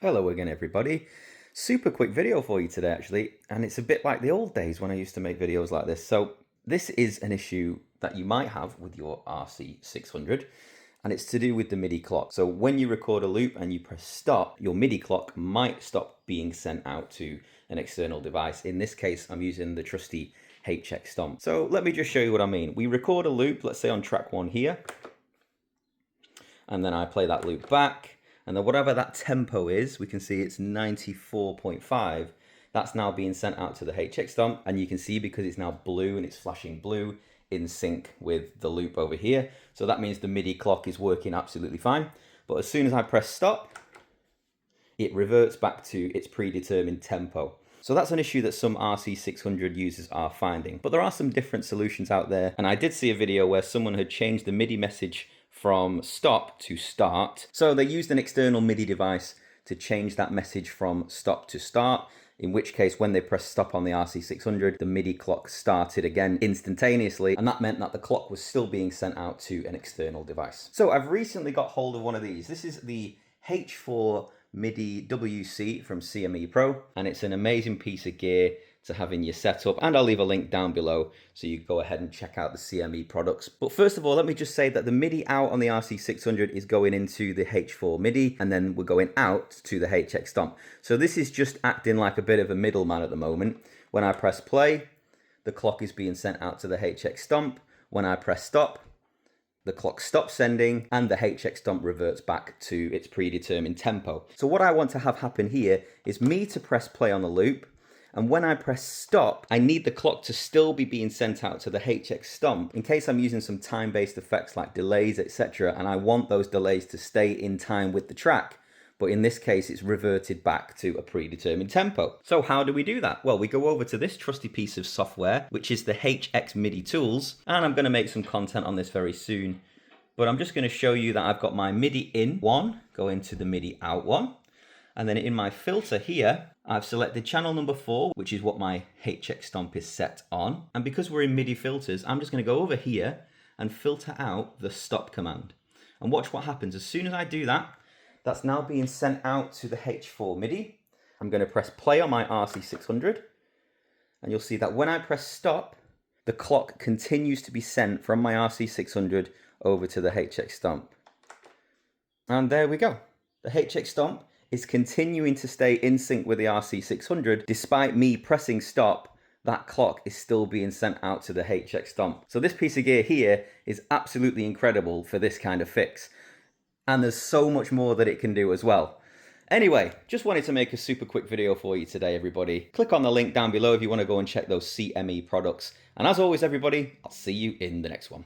Hello again, everybody. Super quick video for you today, actually, and it's a bit like the old days when I used to make videos like this. So this is an issue that you might have with your RC-600, and it's to do with the MIDI clock. So when you record a loop and you press stop, your MIDI clock might stop being sent out to an external device. In this case, I'm using the trusty HX Stomp. So let me just show you what I mean. We record a loop, let's say on track 1 here, and then I play that loop back. And then whatever that tempo is, we can see it's 94.5. That's now being sent out to the HX Stomp. And you can see because it's now blue and it's flashing blue in sync with the loop over here. So that means the MIDI clock is working absolutely fine. But as soon as I press stop, it reverts back to its predetermined tempo. So that's an issue that some RC600 users are finding. But there are some different solutions out there. And I did see a video where someone had changed the MIDI message from stop to start. So they used an external MIDI device to change that message from stop to start, in which case when they pressed stop on the RC600, the MIDI clock started again instantaneously, and that meant that the clock was still being sent out to an external device. So I've recently got hold of one of these. This is the H4MIDI WC from CME Pro, and it's an amazing piece of gear to have in your setup, and I'll leave a link down below so you can go ahead and check out the CME products. But first of all, let me just say that the MIDI out on the RC600 is going into the H4MIDI, and then we're going out to the HX Stomp. So this is just acting like a bit of a middleman at the moment. When I press play, the clock is being sent out to the HX Stomp. When I press stop, the clock stops sending and the HX Stomp reverts back to its predetermined tempo. So what I want to have happen here is me to press play on the loop, and when I press stop, I need the clock to still be being sent out to the HX Stomp in case I'm using some time-based effects like delays, etc. And I want those delays to stay in time with the track. But in this case, it's reverted back to a predetermined tempo. So how do we do that? Well, we go over to this trusty piece of software, which is the HX MIDI tools. And I'm going to make some content on this very soon. But I'm just going to show you that I've got my MIDI in one going to the MIDI out one. And then in my filter here, I've selected channel number 4, which is what my HX Stomp is set on. And because we're in MIDI filters, I'm just going to go over here and filter out the stop command. And watch what happens. As soon as I do that, that's now being sent out to the H4MIDI. I'm going to press play on my RC600. And you'll see that when I press stop, the clock continues to be sent from my RC600 over to the HX Stomp. And there we go. The HX Stomp is continuing to stay in sync with the RC600. Despite me pressing stop, that clock is still being sent out to the HX Stomp. So this piece of gear here is absolutely incredible for this kind of fix. And there's so much more that it can do as well. Anyway, just wanted to make a super quick video for you today, everybody. Click on the link down below if you want to go and check those CME products. And as always, everybody, I'll see you in the next one.